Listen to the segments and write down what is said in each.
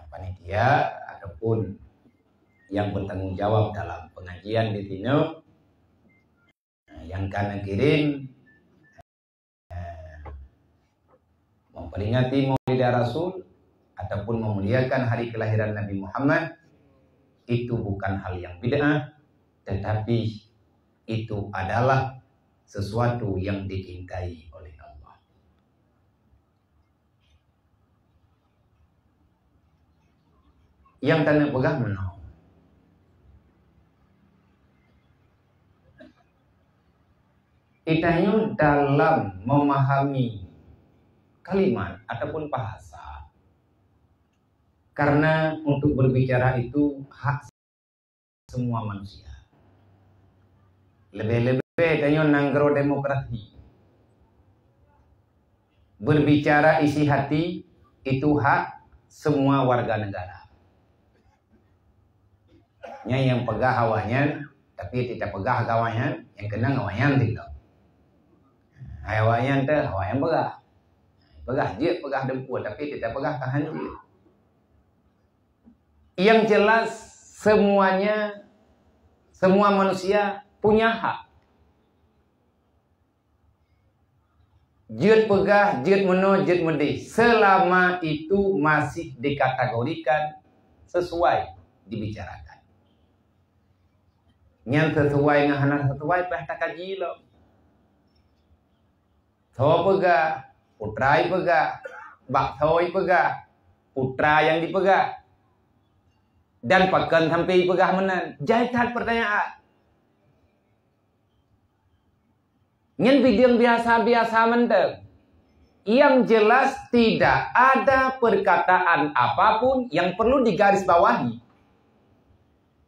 panitia ataupun yang bertanggung jawab dalam pengajian di sini, yang karena kirim memperingati Maulid Rasul ataupun memuliakan hari kelahiran Nabi Muhammad, itu bukan hal yang bid'ah, tetapi itu adalah sesuatu yang dicintai oleh Allah. Yang tanah pegah menang. Itanya dalam memahami kalimat ataupun bahasa. Karena untuk berbicara itu hak semua manusia. Lebih-lebih tanya nanggro demokrasi. Berbicara isi hati itu hak semua warga negara. Yang pegah hawanya, tapi tidak pegah kawannya, yang kena ngawanyan tidak. Hawayan teh hawayan pegah. Pegah dia pegah dempur, tapi tidak pegah tahan dia. Yang jelas semuanya, semua manusia punya hak. Jut pegah, jut meno, jut mede. Selama itu masih dikategorikan sesuai dibicarakan. Yang sesuai ngahanan sesuai pesta kaji lo. Tho pegah, putrai pegah, bak thoi pegah, putra yang dipegah. Dan pakan sampai pegah menan. Jaitan pertanyaan. Nyen bidang biasa-biasa mendeng. Yang jelas tidak ada perkataan apapun yang perlu digarisbawahi.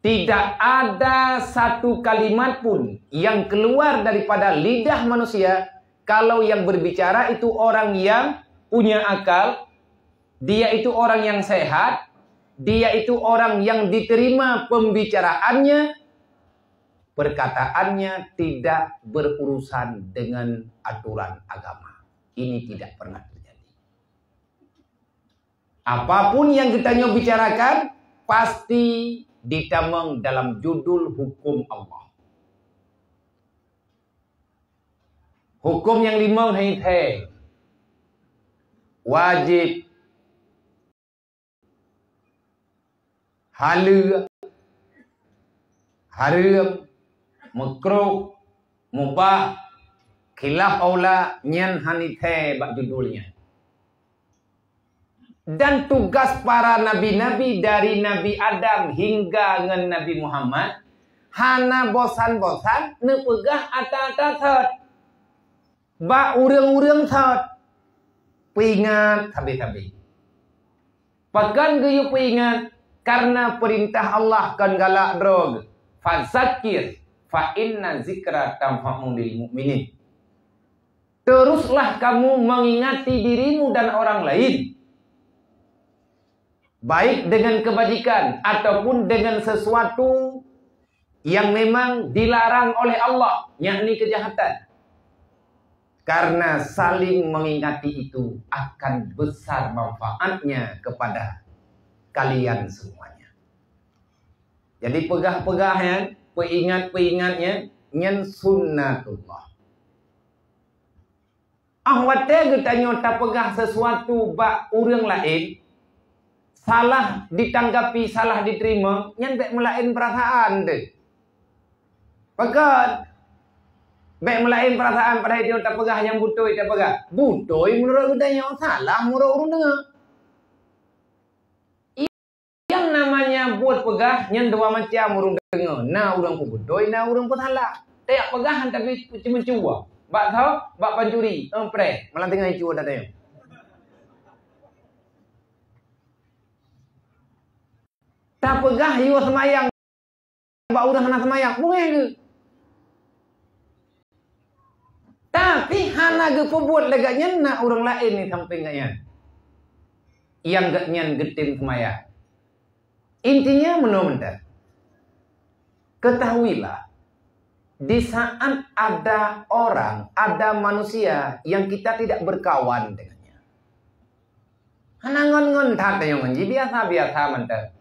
Tidak ada satu kalimat pun yang keluar daripada lidah manusia. Kalau yang berbicara itu orang yang punya akal, dia itu orang yang sehat, dia itu orang yang diterima pembicaraannya, perkataannya tidak berurusan dengan aturan agama. Ini tidak pernah terjadi. Apapun yang kita bicarakan, pasti ditamang dalam judul hukum Allah. Hukum yang lima hai wajib, halal, haram, makruh, mubah, khilaf aula, nyan hanithe bak judulnya. Dan tugas para nabi-nabi dari Nabi Adam hingga ngan Nabi Muhammad, hana bosan-bosan nepegah ata-ata thot. Ba urang-urang thot. Peingat tabi-tabi. Pakan geyu peingat karena perintah Allah kan galak drog. Fazakir fa inna zikra tanfa'u lil mu'minin. Teruslah kamu mengingati dirimu dan orang lain. Baik dengan kebajikan ataupun dengan sesuatu yang memang dilarang oleh Allah, yakni kejahatan. Karena saling mengingati itu akan besar manfaatnya kepada kalian semuanya. Jadi pegah-pegahnya, peingat-peingatnya, nyen sunnatullah. Ahwatnya kita nyota pegah sesuatu bak urang lain, salah ditanggapi, salah diterima, nyen bek melain perasaan deh. Pegat. Baik melain perasaan pada dia tak pegah yang butoi tak pegah. Butoi menurut udahnya salah menurut urun dengar. Yang namanya buat pegah yang dua macam urun dengar. Nah urang pun butoi, nah urang pun salah. Tak pegahan tapi cuma cuba. Bak tahu, bak pancuri, pre, malah tengah cuba datanya. Tak pegah you semayang. Bak urang anak semayang, boleh ke? Tapi hana ge pembuat leganya nak orang lain ni samping gaknya. Yang gaknya getin semaya. Intinya menurut ketahuilah di saat ada orang, ada manusia yang kita tidak berkawan dengannya. Hanangon-ngon tak yang ngonji biasa-biasa mentah.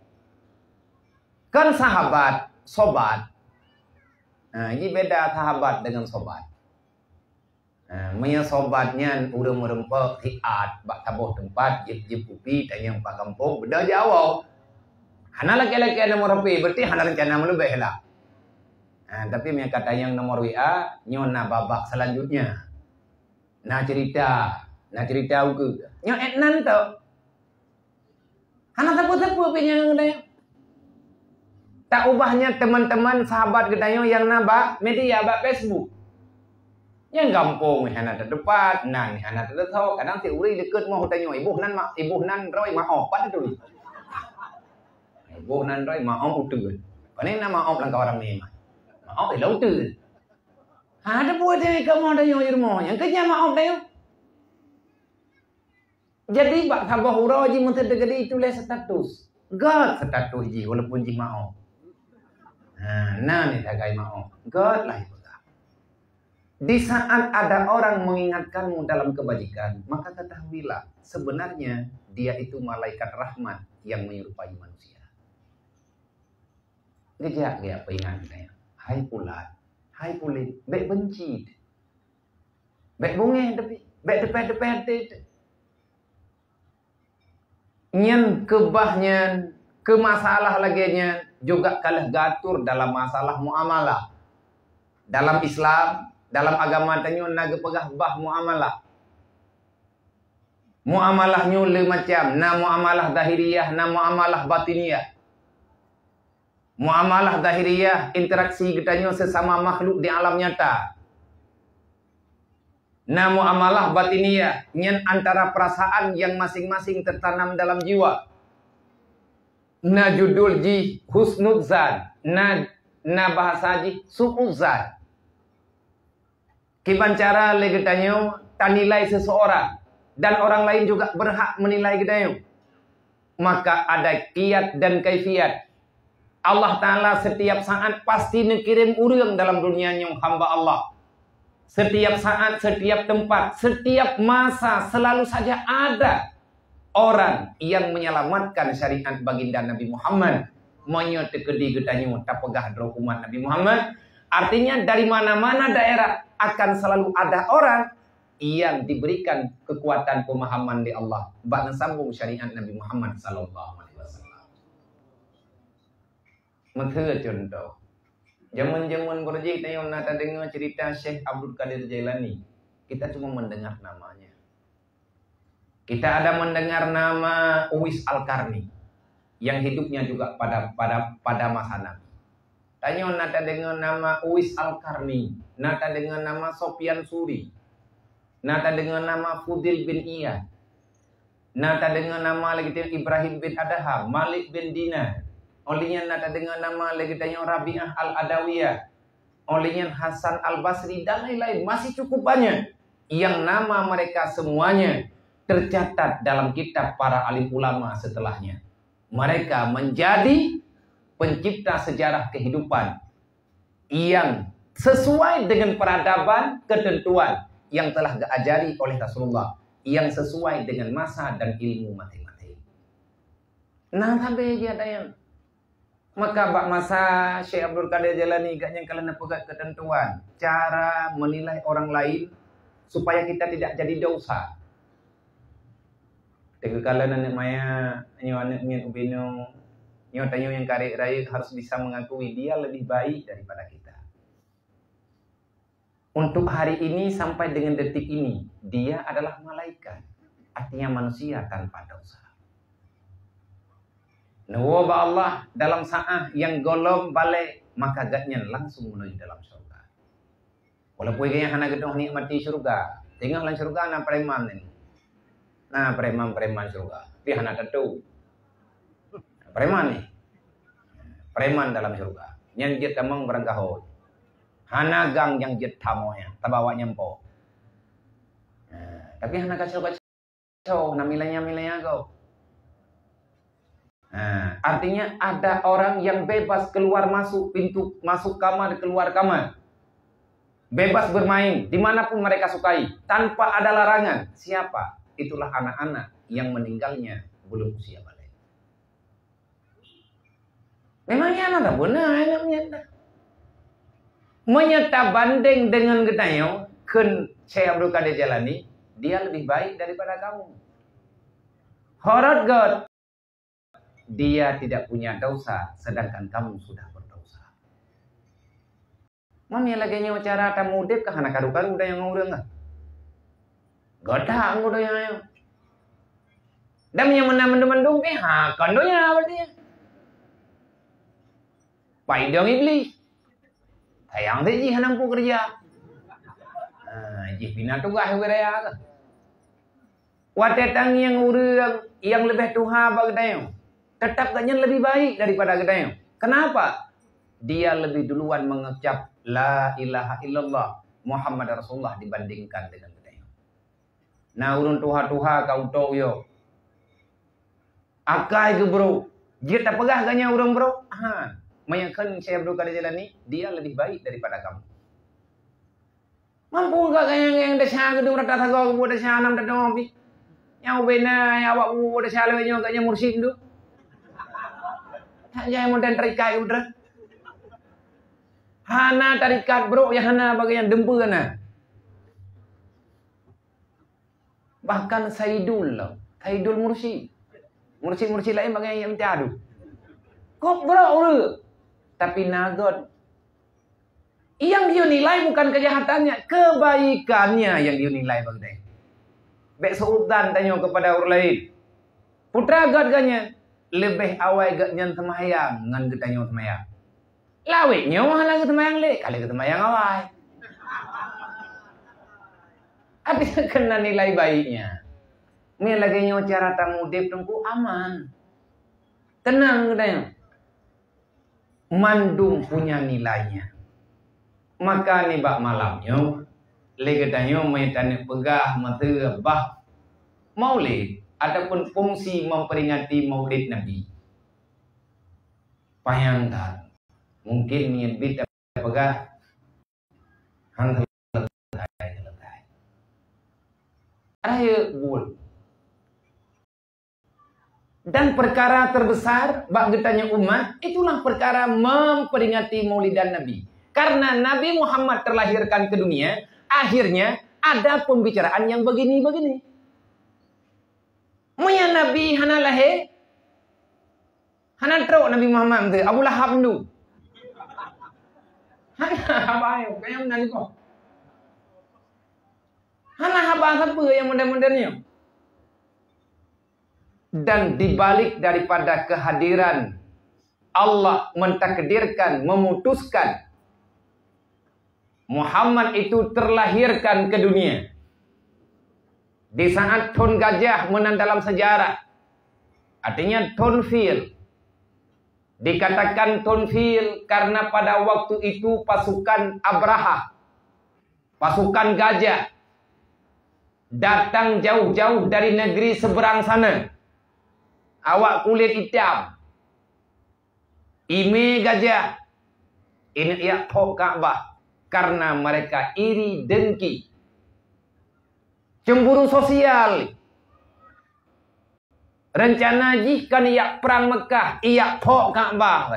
Kan sahabat, sobat. Nah, ini beda sahabat dengan sobat. Punya sobatnya udah merempek hiat, bak tabuh tempat, jip upi, dan yang pak kampung, beda jauh. Hana laki-laki nomor HP, berarti hana rencana melebih lah. Tapi punya kata yang nomor WA, nyona babak selanjutnya. Nah cerita aku. Nyon etnan tau. Hana tapu-tapu punya ngedaya. Tak ubahnya teman-teman sahabat kita yang nabak media, bak Facebook. Yang gampung hana terdepat, nan hana terdekat. Kadang teori dekat mau tanya ibu nan roi maaf pada tu. Ibu nan roi maaf utul. Paling nama maaf lang orang ni. Maaf lâu tu. Ada buat yang kamu ada yang rumah yang kerja maaf dah. Jadi bak sabah hura ji mesti degedi tulis status. God status ji walaupun ji maaf. Nah ni tagai maaf. God lah itu. Di saat ada orang mengingatkanmu dalam kebajikan, maka ketahuilah sebenarnya dia itu malaikat rahmat yang menyerupai manusia. Gejak dia peringatnya. Hai pulat, hai pulit, baik benci, baik bunga tapi, baik depet. Nyen kebahnya, ke masalah laginya juga kalah gatur dalam masalah muamalah. Dalam Islam, dalam agama tanya naga pegah bah muamalah. Muamalahnya le macam, na muamalah zahiriyah, na muamalah batiniyah. Muamalah zahiriyah interaksi kitanya sesama makhluk di alam nyata. Na muamalah batiniyah nyen antara perasaan yang masing-masing tertanam dalam jiwa. Na judul ji husnudzan, na bahasa ji su'udzan. Kibancara legetanyo tanilai seseorang dan orang lain juga berhak menilai getanyo. Maka ada kiat dan kaifiat. Allah Ta'ala setiap saat pasti ngirim urang dalam dunia yang hamba Allah. Setiap saat, setiap tempat, setiap masa selalu saja ada orang yang menyelamatkan syariat baginda Nabi Muhammad. Monyo tekedi getanyo tapegah dro umat Nabi Muhammad. Artinya dari mana-mana daerah akan selalu ada orang yang diberikan kekuatan pemahaman di Allah. Bak sambung syariat Nabi Muhammad sallallahu alaihi wasallam. Mentera contoh. Zaman-zaman berjih tayong nata dengar cerita Syekh Abdul Qadir Jailani. Kita cuma mendengar namanya. Kita ada mendengar nama Uwais Al-Qarni yang hidupnya juga pada masa Nabi. Tanya nata dengan nama Uwais Al-Qarni, nata dengan nama Sofyan Suri, nata dengan nama Fudil bin Iyad, nata dengan nama lagi Ibrahim bin Adham, Malik bin Dinar, olehnya nata dengan nama lagi tanya Rabi'ah Al-Adawiyah, olehnya Hasan Al-Basri dan lain-lain, masih cukup banyak yang nama mereka semuanya tercatat dalam kitab para alim ulama setelahnya. Mereka menjadi pencipta sejarah kehidupan yang sesuai dengan peradaban ketentuan yang telah diajari oleh Rasulullah, yang sesuai dengan masa dan ilmu masing-masing. Nah, sampai dia ada yang maka bak masa Syekh Abdul Qadir Jailani gaknya kalian pegat ketentuan cara menilai orang lain supaya kita tidak jadi dosa. Tega kalian anak maya anak mian ubino nyotanyo yang karek raya harus bisa mengakui dia lebih baik daripada kita. Untuk hari ini sampai dengan detik ini, dia adalah malaikat. Artinya manusia tanpa dosa. Nawaba Allah dalam saat yang golong balik, maka gatnya langsung menuju dalam surga. Walaupun kayaknya hana gedong nikmati surga. Tengah lan surga na preman ini. Nah preman surga. Tapi hana tentu. Preman nih. Preman dalam surga. Yang jet tamang berangkahot. Hana gang yang jet tamonya. Tabawa nyempo. Tapi hana kacau-kacau. Na milanya kau. Artinya ada orang yang bebas keluar masuk pintu masuk kamar keluar kamar. Bebas bermain dimanapun mereka sukai. Tanpa ada larangan. Siapa? itulah anak-anak yang meninggalnya belum usia balik. Memangnya anak benar anaknya. Menyata banding dengan gedayo, kun Syekh Abdul Qadir Jalani, dia lebih baik daripada kamu. Horot God, dia tidak punya dosa, sedangkan kamu sudah berdosa. Mami lagi nyawa cara tamu dep ke anak karu-karu udah yang ngurang ah. Goda udah yang ayo. Dan yang mendung-mendung kondonya apa dia? Baik dong iblis. Tayang deh ji hanampu kerja. Ji pina tugas beraya ke. Watetang yang urang yang lebih tuha bagi dayo. Tetap gaknya lebih baik daripada gedayo. Kenapa? Dia lebih duluan mengucap la ilaha illallah Muhammad Rasulullah dibandingkan dengan gedayo. Nah urun tuha-tuha kau tau yo. Akai ke bro. Dia tak pegah gaknya urang bro. Mayakkan Syekh Abdul Qadir Jalani, dia lebih baik daripada kamu. Mampu enggak yang dasar gedung rata tagaw buat dasar enam datang api. Yang bena yang awak buat dasar lewatnya enggaknya mursyid tu. Tak jangan modern tarikat udah. Hana tarikat bro, yang hana bagian dempu kana. Bahkan Saidul mursyid. Mursyid lain bagian yang tiadu. Kok bro urut. Tapi nagot yang dia nilai bukan kejahatannya, kebaikannya yang dia nilai bagi. Bek sultan tanya kepada orang lain. Putra god ganya lebih awal gaknya semayang ngan getanya semayang. Lawitnya mah lagi semayang le, kali semayang awal. Tapi kena nilai baiknya. Ni lagi nyawa cara tamu dep tengku aman. Tenang getanya. Mandum punya nilainya. Maka ni bak malamnya legetanyo maitane pegah mata bah maulid ataupun fungsi memperingati maulid Nabi. Bayangkan mungkin niat bid pegah hang selesai. Raya bul. Dan perkara terbesar bak getanya umat itulah perkara memperingati maulidan Nabi. Karena Nabi Muhammad terlahirkan ke dunia, akhirnya ada pembicaraan yang begini-begini. Muya Nabi hana lahir, hana teruk Nabi Muhammad tu, Abu Lahab tu. Hana apa ayo, kaya menani kok. Hana apa yang modern-modernnya. Dan dibalik daripada kehadiran Allah mentakdirkan, memutuskan Muhammad itu terlahirkan ke dunia di saat Tun Gajah menang dalam sejarah. Artinya Tunfil. Dikatakan Tunfil karena pada waktu itu pasukan Abraha, pasukan gajah datang jauh-jauh dari negeri seberang sana. Awak kulit hitam, ime gajah, ini ia tok Ka'bah karena mereka iri dengki, cemburu sosial. Rencana jika ia perang Mekah, ia tok Ka'bah,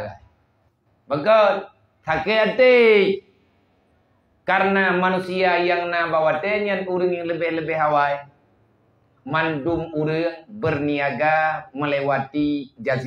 bagus, sakit hati karena manusia yang na bawa tenyan urang yang lebih-lebih hawai. Mandum urang berniaga melewati jazirah